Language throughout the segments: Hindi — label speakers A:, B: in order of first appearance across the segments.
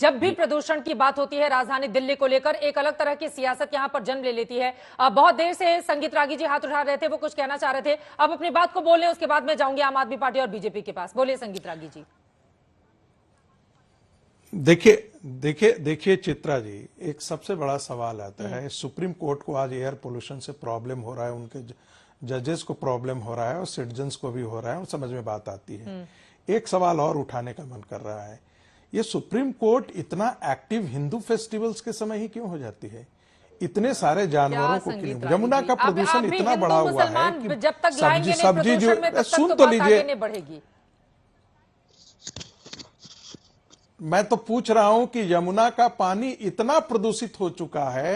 A: जब भी प्रदूषण की बात होती है राजधानी दिल्ली को लेकर एक अलग तरह की सियासत यहां पर जन्म ले लेती है। बहुत देर से संगीत रागी जी हाथ उठा रहे थे, वो कुछ कहना चाह रहे थे। अब अपनी बात को बोले, उसके बाद मैं जाऊंगी आम आदमी पार्टी और बीजेपी के पास। बोलिए संगीत रागी जी।
B: देखिए चित्रा जी, एक सबसे बड़ा सवाल आता है, सुप्रीम कोर्ट को आज एयर पोल्यूशन से प्रॉब्लम हो रहा है, उनके जजेस को प्रॉब्लम हो रहा है और सिटीजन्स को भी हो रहा है, और समझ में बात आती है। एक सवाल और उठाने का मन कर रहा है, ये सुप्रीम कोर्ट इतना एक्टिव हिंदू फेस्टिवल्स के समय ही क्यों हो जाती है? इतने सारे जानवरों को क्यों? यमुना का प्रदूषण इतना बड़ा हुआ है कि
A: जब तक
B: सब्जी जो सुन तो लीजिए, मैं तो पूछ रहा हूं कि यमुना का पानी इतना प्रदूषित हो चुका है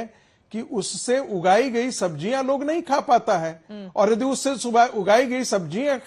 B: कि उससे उगाई गई सब्जियां लोग नहीं खा पाता है, और यदि उससे सुबह उगाई गई सब्जियां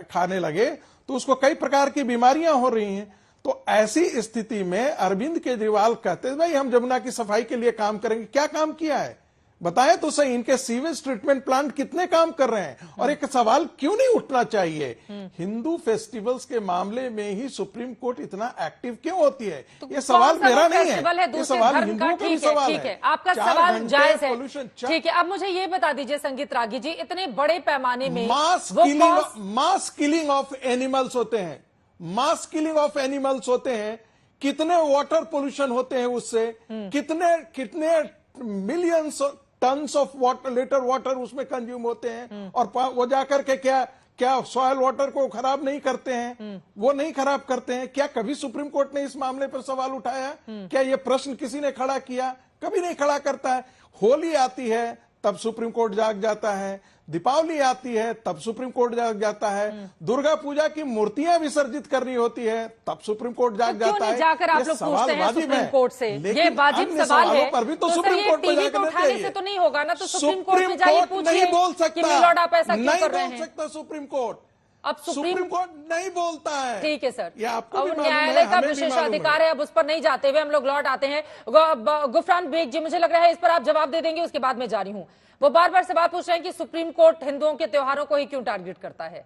B: खाने लगे तो उसको कई प्रकार की बीमारियां हो रही हैं। तो ऐसी स्थिति में अरविंद केजरीवाल कहते हैं भाई हम यमुना की सफाई के लिए काम करेंगे। क्या काम किया है बताएं तो सही, इनके सीवेज ट्रीटमेंट प्लांट कितने काम कर रहे हैं? और एक सवाल क्यों नहीं उठना चाहिए, हिंदू फेस्टिवल्स के मामले में ही सुप्रीम कोर्ट इतना एक्टिव क्यों होती है?
A: तो
B: ये सवाल मेरा नहीं है,
A: ये
B: सवाल हिंदुओं का भी सवाल है।
A: आपका सवाल जायज है, ठीक है। अब मुझे ये बता दीजिए संगीत रागी जी, इतने बड़े पैमाने में
B: मास किलिंग ऑफ एनिमल्स होते हैं, मास किलिंग ऑफ एनिमल्स होते हैं, कितने वाटर पोल्यूशन होते हैं उससे, कितने millions tons of water, litre water उसमें कंज्यूम होते हैं, और वो जाकर के क्या सॉयल वाटर को खराब नहीं करते हैं? वो नहीं खराब करते हैं। क्या कभी सुप्रीम कोर्ट ने इस मामले पर सवाल उठाया? क्या ये प्रश्न किसी ने खड़ा किया? कभी नहीं खड़ा करता है। होली आती है तब सुप्रीम कोर्ट जाग जाता है, दीपावली आती है तब सुप्रीम कोर्ट जाग जाता है, दुर्गा पूजा की मूर्तियां विसर्जित करनी होती है तब सुप्रीम कोर्ट जाग जाता है।
A: जाकर आप लोग पूछते हैं सुप्रीम कोर्ट से, ये वाजिब सवाल है,
B: पर भी तो सुप्रीम कोर्ट में जाकर
A: उठाने से तो नहीं होगा ना, तो सुप्रीम कोर्ट में जाइए पूछिए।
B: नहीं बोल सकता,
A: आप ऐसा क्यों कर रहे हैं?
B: नहीं बोल सकता सुप्रीम कोर्ट,
A: अब
B: सुप्रीम कोर्ट नहीं बोलता है।
A: ठीक है सर,
B: ये आपको भी
A: न्यायालय का विशेषाधिकार है, अब उस पर नहीं जाते हुए हम लोग लौट आते हैं। गुफरान बेग जी, मुझे लग रहा है इस पर आप जवाब दे देंगे, उसके बाद मैं जा रही हूं। वो बार बार सवाल पूछ रहे हैं कि सुप्रीम कोर्ट हिंदुओं के त्योहारों को ही क्यों टारगेट करता है,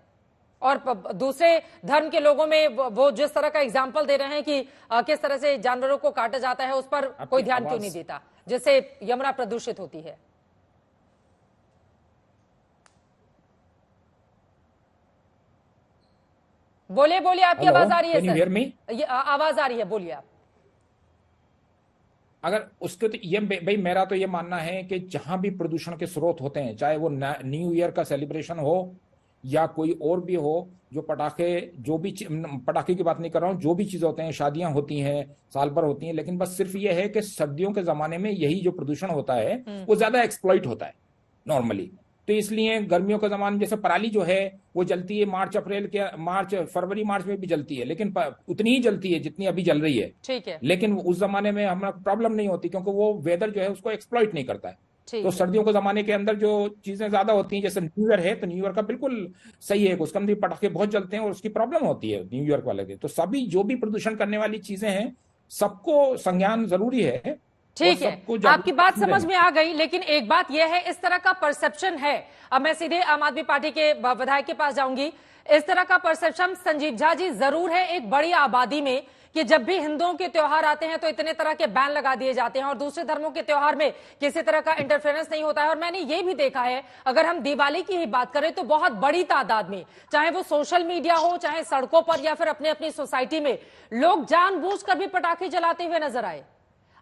A: और दूसरे धर्म के लोगों में वो जिस तरह का एग्जाम्पल दे रहे हैं कि किस तरह से जानवरों को काटा जाता है, उस पर कोई ध्यान क्यों नहीं देता, जिससे यमुना प्रदूषित होती है। बोलिए बोलिए, आपकी आवाज आ रही है सर, ये आवाज आ रही है, बोलिए आप।
C: अगर उसके तो ये भाई मेरा तो ये मानना है कि जहां भी प्रदूषण के स्रोत होते हैं, चाहे वो न्यू ईयर का सेलिब्रेशन हो या कोई और भी हो, जो पटाखे, जो भी पटाखे की बात नहीं कर रहा हूं, जो भी चीजें होते हैं, शादियां होती हैं, साल भर होती हैं, लेकिन बस सिर्फ ये है कि सर्दियों के जमाने में यही जो प्रदूषण होता है वो ज्यादा एक्सप्लॉइट होता है नॉर्मली। तो इसलिए गर्मियों का जमाना, जैसे पराली जो है वो जलती है फरवरी मार्च में भी जलती है, लेकिन उतनी ही जलती है जितनी अभी जल रही है,
A: ठीक है।
C: लेकिन उस जमाने में हमारा प्रॉब्लम नहीं होती क्योंकि वो वेदर जो है उसको एक्सप्लॉइट नहीं करता है। तो सर्दियों के जमाने के अंदर जो चीजें ज्यादा होती हैं, जैसे न्यू ईयर है तो न्यू ईयर का बिल्कुल सही है, उसके अंदर पटाखे बहुत जलते हैं और उसकी प्रॉब्लम होती है न्यू ईयर वाले के। तो सभी जो भी प्रदूषण करने वाली चीजें हैं सबको संज्ञान जरूरी है।
A: ठीक है, आपकी बात समझ में आ गई, लेकिन एक बात यह है, इस तरह का परसेप्शन है। अब मैं सीधे आम आदमी पार्टी के विधायक के पास जाऊंगी। इस तरह का परसेप्शन संजीव झा जी जरूर है एक बड़ी आबादी में कि जब भी हिंदुओं के त्योहार आते हैं तो इतने तरह के बैन लगा दिए जाते हैं और दूसरे धर्मों के त्योहार में किसी तरह का इंटरफेरेंस नहीं होता है। और मैंने ये भी देखा है, अगर हम दिवाली की ही बात करें तो बहुत बड़ी तादाद में, चाहे वो सोशल मीडिया हो, चाहे सड़कों पर या फिर अपने अपनी सोसाइटी में, लोग जानबूझकर भी पटाखे जलाते हुए नजर आए।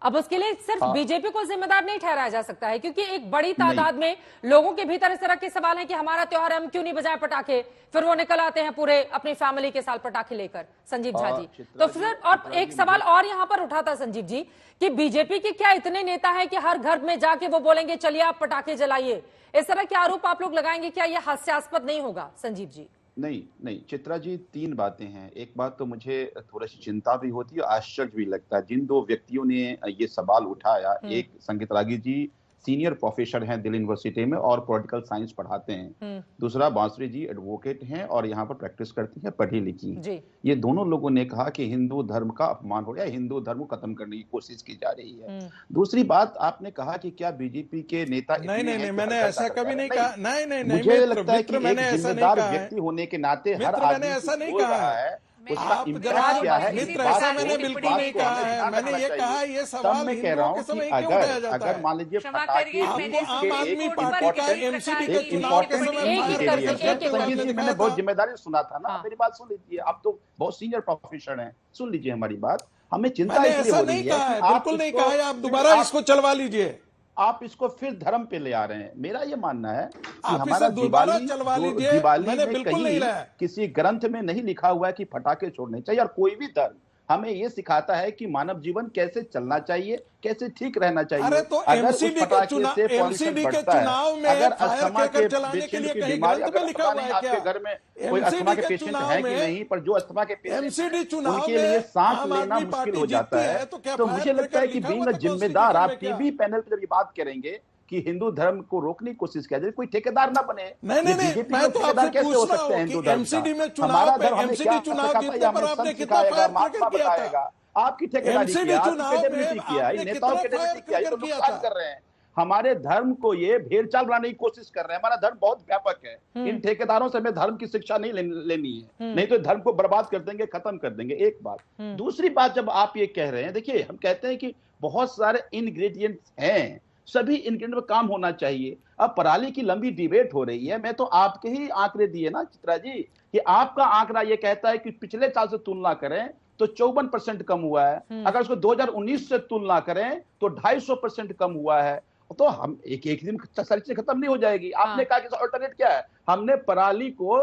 A: अब उसके लिए सिर्फ बीजेपी को जिम्मेदार नहीं ठहराया जा सकता है, क्योंकि एक बड़ी तादाद में लोगों के भीतर इस तरह के सवाल हैं कि हमारा त्योहार है, हम क्यों नहीं बजाए पटाखे, फिर वो निकल आते हैं पूरे अपनी फैमिली के साथ पटाखे लेकर। संजीव झा जी, तो फिर और एक सवाल और यहां पर उठा था संजीव जी कि बीजेपी के क्या इतने नेता है कि हर घर में जाके वो बोलेंगे चलिए आप पटाखे जलाइए, इस तरह के आरोप आप लोग लगाएंगे, क्या यह हास्यास्पद नहीं होगा संजीव जी?
D: नहीं चित्रा जी, तीन बातें हैं। एक बात तो मुझे थोड़ी सी चिंता भी होती है, आश्चर्य भी लगता है। जिन दो व्यक्तियों ने ये सवाल उठाया, एक संगीत रागी जी सीनियर प्रोफेसर हैं दिल्ली यूनिवर्सिटी में और पॉलिटिकल साइंस पढ़ाते हैं, दूसरा बांसुरी जी एडवोकेट हैं और यहाँ पर प्रैक्टिस करती हैं, पढ़ी लिखी। ये दोनों लोगों ने कहा कि हिंदू धर्म का अपमान हो रहा है, हिंदू धर्म को खत्म करने की कोशिश की जा रही है। दूसरी बात आपने कहा कि क्या बीजेपी के नेता
B: नहीं, मैंने ऐसा कभी नहीं कहा। नहीं,
D: मुझे लगता है कि एक जिम्मेदार व्यक्ति होने के नाते हर आदमी ऐसा नहीं कहा है उसका
B: आप
D: इम्पैक्ट क्या है।
B: मित्र, ऐसा मैंने बिल्कुल नहीं कहा है। मैंने ये कहा है ये सवाल
D: मैं कह रहा हूँ
B: समय
D: कि
B: क्यों उठाया जाता
D: अगर
B: है?
D: मान लीजिए पटाखे
B: आपको आम आदमी पार्टी का एमसीडी के चुनाव के समय
D: मैंने बहुत जिम्मेदारी सुना था ना, मेरी बात सुन लीजिए, आप तो बहुत सीनियर प्रोफेसर हैं, सुन लीजिए हमारी बात। हमें चिंता इसलिए हो रही है,
B: बिल्कुल नहीं कहा है, आप दोबारा इसको चलवा लीजिए।
D: आप इसको फिर धर्म पे ले आ रहे हैं। मेरा ये मानना है कि
B: आप
D: हमारा
B: इसे दोबारा
D: दिवाली
B: चलवा लीजिए,
D: दिवाली
B: मैंने
D: में
B: बिल्कुल नहीं
D: कहीं
B: लाया।
D: किसी ग्रंथ में नहीं लिखा हुआ है कि पटाखे छोड़ने चाहिए, और कोई भी धर्म हमें ये सिखाता है कि मानव जीवन कैसे चलना चाहिए, कैसे ठीक रहना चाहिए।
B: अरे तो
D: अगर उस
B: एमसीडी के
D: पटाखे
B: चुनाव,
D: से पॉल्यूशन
B: एमसीडी के
D: बढ़ता है,
B: चुनाव में
D: अगर
B: फायर
D: अस्थमा के
B: क्रैकर चलाने के
D: पेशेंट
B: लिए
D: की
B: कहीं
D: बीमारी,
B: ग्रंथ में
D: अगर
B: लिखा
D: पता
B: हुआ
D: नहीं
B: है क्या?
D: आपके घर में कोई अस्थमा के पेशेंट है कि नहीं, पर जो अस्थमा के पेशेंट
B: एमसीडी चुनाव
D: उनके लिए सांस
B: आम
D: लेना
B: आदमी
D: मुश्किल
B: पार्टी
D: हो जाता
B: जीतती
D: है।
B: तो क्या
D: तो
B: फायर
D: मुझे लगता है कि
B: क्रैकर लिखा
D: बीइंग
B: हुआ
D: अ
B: था
D: जिम्मेदार, आप
B: कॉन्स्टिट्यूशन में
D: टीवी पैनल पे जब ये बात करेंगे कि हिंदू धर्म को रोकने की कोशिश किया जाए, कोई ठेकेदार ना बने।
B: नहीं,
D: बीजेपी
B: मैं
D: के
B: तो
D: ठेकेदार
B: आपसे
D: कैसे हो
B: पूछ रहा
D: सकते हैं
B: हूँ
D: हिंदू
B: कि
D: धर्म
B: एमसीडी में
D: का? हमारा
B: चुनाव
D: धर्म हमें क्या
B: एमसीडी चुनाव
D: सिखाता है,
B: जीतने पर
D: हमें
B: आपने
D: संत
B: कितना
D: सिखाएगा,
B: फायर
D: महात्मा
B: क्रैकर किया था?
D: बताएगा। आपकी ठेकेदारी
B: एमसीडी
D: किया,
B: चुनाव
D: आपकी
B: में
D: क्रेडिबिलिटी किया,
B: आपने
D: नेताओं की
B: कितना
D: क्रेडिबिलिटी किया, ये तो
B: फायर किया
D: नुकसान
B: था?
D: कर रहे हैं हमारे धर्म को। ये भेड़चाल बनाने की कोशिश कर रहे हैं। हमारा धर्म बहुत व्यापक है, इन ठेकेदारों से हमें धर्म की शिक्षा नहीं लेनी है, नहीं तो धर्म को बर्बाद कर देंगे, खत्म कर देंगे। एक बात। दूसरी बात, जब आप ये कह रहे हैं, देखिए हम कहते हैं कि बहुत सारे इंग्रेडिएंट्स हैं, सभी इंग्रेडिएंट पर काम होना चाहिए। अब पराली की लंबी डिबेट हो रही है, मैं तो आपके ही आंकड़े दिए ना चित्रा जी, कि आपका आंकड़ा ये कहता है कि पिछले साल से तुलना करें तो 54% कम हुआ है, अगर उसको 2019 से तुलना करें तो 250% कम हुआ है। तो हम एक दिन सारी चीजें खत्म नहीं हो जाएगी। आपने कहा कि अल्टरनेट क्या है? हमने पराली को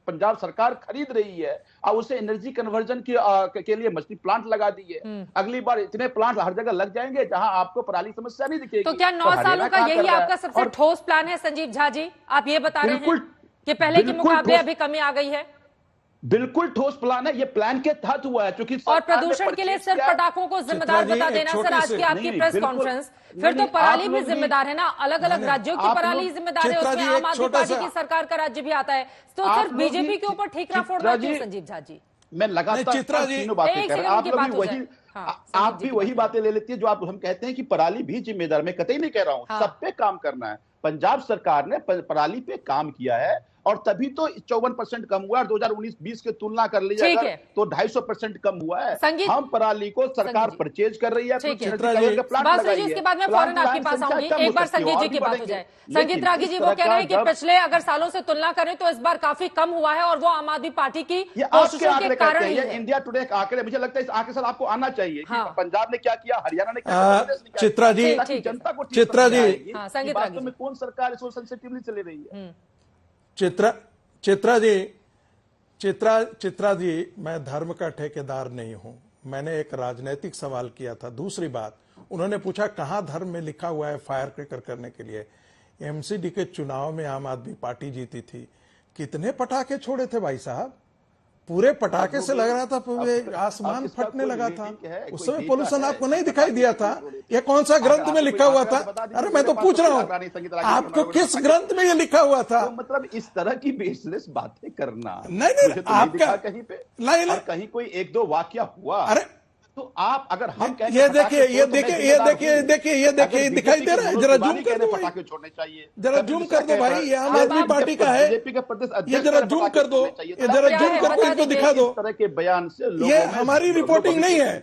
D: पंजाब सरकार खरीद रही है और उसे एनर्जी कन्वर्जन के लिए मछली प्लांट लगा दी है। अगली बार इतने प्लांट हर जगह लग जाएंगे जहां आपको पराली समस्या नहीं दिखेगी।
A: तो क्या 9 सालों का यही आपका सबसे ठोस प्लान है संजीव झा जी? आप ये बता रहे हैं कि पहले के मुकाबले अभी कमी आ गई है?
D: बिल्कुल ठोस प्लान है, ये प्लान के तहत हुआ है। क्योंकि
A: और प्रदूषण के लिए सिर्फ पटाखों को जिम्मेदार बता देना सर, आज की आपकी प्रेस कॉन्फ्रेंस, फिर तो पराली भी जिम्मेदार है ना? अलग अलग राज्यों की पराली जिम्मेदार है, उसमें आम आदमी पार्टी की सरकार का राज्य भी आता है, तो सिर्फ बीजेपी के ऊपर ठीकरा फोड़ना क्यों संजीव झा जी?
D: मैं लगातार तीनों बातें कर रहा हूं, आप भी वही बातें ले लेती है जो आप हम कहते हैं कि पराली भी जिम्मेदार। मैं कतई नहीं कह रहा हूं, सब पे काम करना है। पंजाब सरकार ने पराली पे काम किया है और तभी तो 54% कम हुआ है। 2019-20 की तुलना कर लीजिए तो 250% कम हुआ है। हम पराली को सरकार परचेज कर रही है।
A: इसके बाद में फौरन आपके पास आऊंगी, एक बार संगीत जी की बात हो जाए। संगीत रागी जी वो कह रहे हैं कि पिछले अगर सालों से तुलना करें तो इस बार काफी कम हुआ है और वो आम आदमी पार्टी की कोशिशों के कारण ही है।
D: इंडिया टुडे का आंकड़े, मुझे लगता है इस आंकड़े से आपको आना चाहिए। पंजाब ने क्या किया, हरियाणा ने क्या किया,
B: चित्रा जी,
D: जनता को
B: चित्रा जी,
A: संगीत रागी
D: में कौन सरकार इसको सेंसिटिवली चली रही है?
B: चित्रा जी, मैं धर्म का ठेकेदार नहीं हूं। मैंने एक राजनीतिक सवाल किया था। दूसरी बात, उन्होंने पूछा कहां धर्म में लिखा हुआ है फायर क्रैकर करने के लिए। एमसीडी के चुनाव में आम आदमी पार्टी जीती थी, कितने पटाखे छोड़े थे भाई साहब? पूरे पटाखे से लग रहा था पूरे आसमान फटने लगा था। उस समय पोल्यूशन आपको नहीं दिखाई दिया था? ये कौन सा ग्रंथ में लिखा हुआ था? अरे मैं तो पूछ रहा हूँ, आपको किस ग्रंथ में ये लिखा हुआ था?
D: मतलब इस तरह की बेसलेस बातें करना
B: नहीं, आपका
D: कहीं पे
B: नहीं,
D: कहीं कोई एक दो वाकया हुआ।
B: अरे
D: तो आप अगर हम कहते
B: ये देखिए दिखाई दे रहा है? जरा जूम कर दो,
D: पटाखे छोड़ने चाहिए,
B: जरा जूम कर दो भाई, ये आम आदमी पार्टी का है।
D: बीजेपी का प्रदेश
B: ये जरा जूम कर दो, ये जरा जूम करके इनको दिखा दो।
D: इस तरह के बयान से
B: ये हमारी रिपोर्टिंग नहीं है,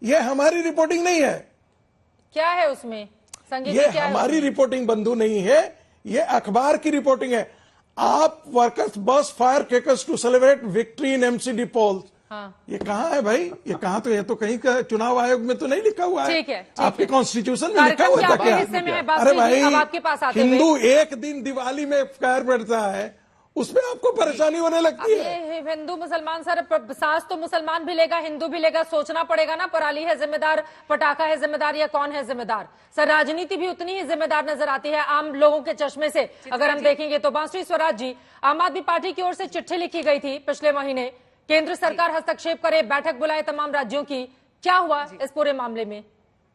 B: ये हमारी रिपोर्टिंग नहीं है।
A: क्या है उसमें संगीत?
B: ये हमारी रिपोर्टिंग बंधु नहीं है, ये अखबार की रिपोर्टिंग है। AAP workers burst firecrackers to celebrate victory in MCD polls. ये कहाँ है भाई? ये कहाँ? तो ये तो कहीं का चुनाव आयोग में तो नहीं लिखा हुआ है।
A: ठीक है,
B: आपके कॉन्स्टिट्यूशन में लिखा हुआ था क्या? अरे भाई, हिंदू एक दिन दिवाली में फायर बढ़ता है, उसमें आपको परेशानी होने लगती है।
A: हिंदू मुसलमान सर, सास तो मुसलमान भी लेगा, हिंदू भी लेगा, सोचना पड़ेगा ना, पराली है जिम्मेदार, पटाखा है जिम्मेदार या कौन है जिम्मेदार? सर राजनीति भी उतनी ही जिम्मेदार नजर आती है आम लोगों के चश्मे से अगर हम देखेंगे तो। बांसुरी स्वराज जी, आम आदमी पार्टी की ओर से चिट्ठी लिखी गई थी पिछले महीने, केंद्र सरकार हस्तक्षेप करे, बैठक बुलाए तमाम राज्यों की, क्या हुआ इस पूरे मामले में?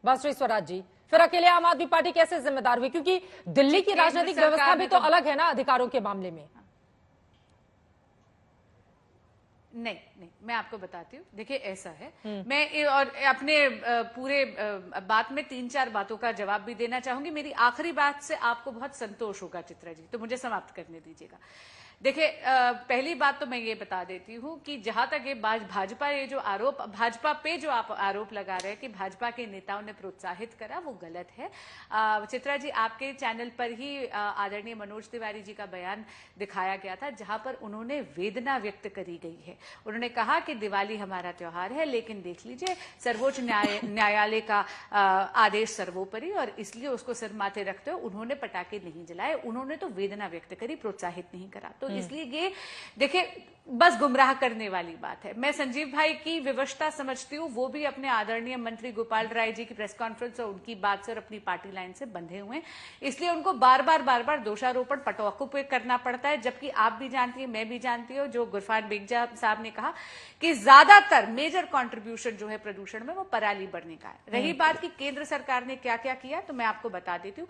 A: बांसुरी स्वराज जी, फिर अकेले आम आदमी पार्टी कैसे जिम्मेदार हुई? क्योंकि दिल्ली की राजनीतिक व्यवस्था भी तो अलग है ना अधिकारों के मामले में।
E: नहीं, मैं आपको बताती हूँ। देखिए ऐसा है, मैं और अपने पूरे बात में 3-4 बातों का जवाब भी देना चाहूंगी। मेरी आखिरी बात से आपको बहुत संतोष होगा चित्रा जी, तो मुझे समाप्त करने दीजिएगा। देखिए, पहली बात तो मैं ये बता देती हूँ कि जहां तक ये भाजपा पे जो आप आरोप लगा रहे हैं कि भाजपा के नेताओं ने प्रोत्साहित करा, वो गलत है। चित्रा जी, आपके चैनल पर ही आदरणीय मनोज तिवारी जी का बयान दिखाया गया था, जहां पर उन्होंने वेदना व्यक्त करी गई है। उन्होंने कहा कि दिवाली हमारा त्योहार है, लेकिन देख लीजिए सर्वोच्च न्यायालय का आदेश सर्वोपरि, और इसलिए उसको सिर माथे रखते हुए उन्होंने पटाखे नहीं जलाए। उन्होंने तो वेदना व्यक्त करी, प्रोत्साहित नहीं करा। तो इसलिए ये देखिए बस गुमराह करने वाली बात है। मैं संजीव भाई की विवशता समझती हूँ, वो भी अपने आदरणीय मंत्री गोपाल राय जी की प्रेस कॉन्फ्रेंस और उनकी बात से और अपनी पार्टी लाइन से बंधे हुए हैं, इसलिए उनको बार बार दोषारोपण पटाखों पे करना पड़ता है। जबकि आप भी जानती है, मैं भी जानती हूँ, जो गुरफान बेगजा साहब ने कहा कि ज्यादातर मेजर कॉन्ट्रीब्यूशन जो है प्रदूषण में वो पराली बढ़ने का है। रही बात कि केंद्र सरकार ने क्या क्या किया, तो मैं आपको बता देती हूँ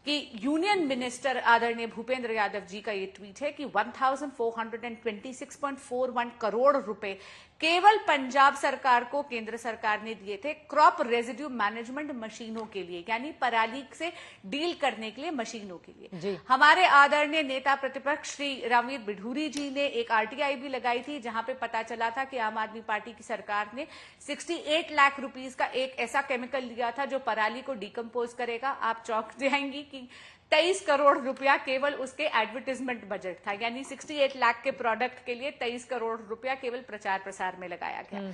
E: कि यूनियन मिनिस्टर आदरणीय भूपेंद्र यादव जी का ये ट्वीट है कि 1426.41 करोड़ रुपए केवल पंजाब सरकार को केंद्र सरकार ने दिए थे क्रॉप रेजिड्यू मैनेजमेंट मशीनों के लिए, यानी पराली से डील करने के लिए मशीनों के लिए। हमारे आदरणीय नेता प्रतिपक्ष श्री रामवीर बिढूरी जी ने एक आरटीआई भी लगाई थी, जहां पे पता चला था कि आम आदमी पार्टी की सरकार ने 68 लाख रुपीस का एक ऐसा केमिकल लिया था जो पराली को डिकम्पोज करेगा। आप चौंक जाएंगी कि 23 करोड़ रुपया केवल उसके एडवर्टाइजमेंट बजट था, यानी 68 लाख के प्रोडक्ट के लिए 23 करोड़ रुपया केवल प्रचार प्रसार में लगाया गया।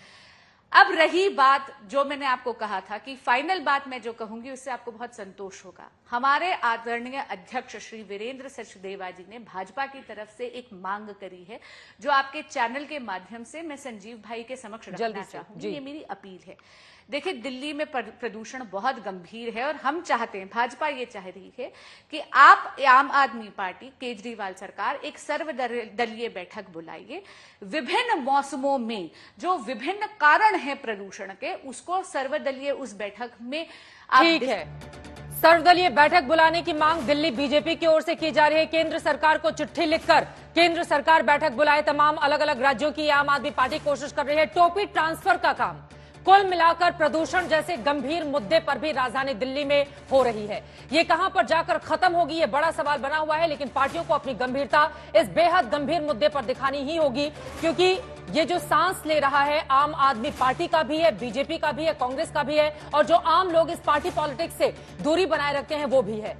E: अब रही बात जो मैंने आपको कहा था कि फाइनल बात मैं जो कहूंगी उससे आपको बहुत संतोष होगा। हमारे आदरणीय अध्यक्ष श्री वीरेंद्र सचदेवा जी ने भाजपा की तरफ से एक मांग करी है, जो आपके चैनल के माध्यम से मैं संजीव भाई के समक्ष रखना चाहूंगी। ये मेरी अपील है। देखिए, दिल्ली में प्रदूषण बहुत गंभीर है और हम चाहते हैं, भाजपा ये चाह रही है कि आप आम आदमी पार्टी, केजरीवाल सरकार एक सर्वदलीय बैठक बुलाइए। विभिन्न मौसमों में जो विभिन्न कारण हैं प्रदूषण के, उसको सर्वदलीय उस बैठक में
A: ठीक है। सर्वदलीय बैठक बुलाने की मांग दिल्ली बीजेपी की ओर से की जा रही है। केंद्र सरकार को चिट्ठी लिखकर केंद्र सरकार बैठक बुलाए। तमाम अलग अलग राज्यों की आम आदमी पार्टी कोशिश कर रही है। टोपी ट्रांसफर का काम कुल मिलाकर प्रदूषण जैसे गंभीर मुद्दे पर भी राजधानी दिल्ली में हो रही है। ये कहां पर जाकर खत्म होगी, ये बड़ा सवाल बना हुआ है। लेकिन पार्टियों को अपनी गंभीरता इस बेहद गंभीर मुद्दे पर दिखानी ही होगी, क्योंकि ये जो सांस ले रहा है आम आदमी पार्टी का भी है, बीजेपी का भी है, कांग्रेस का भी है, और जो आम लोग इस पार्टी पॉलिटिक्स से दूरी बनाए रखते हैं वो भी है।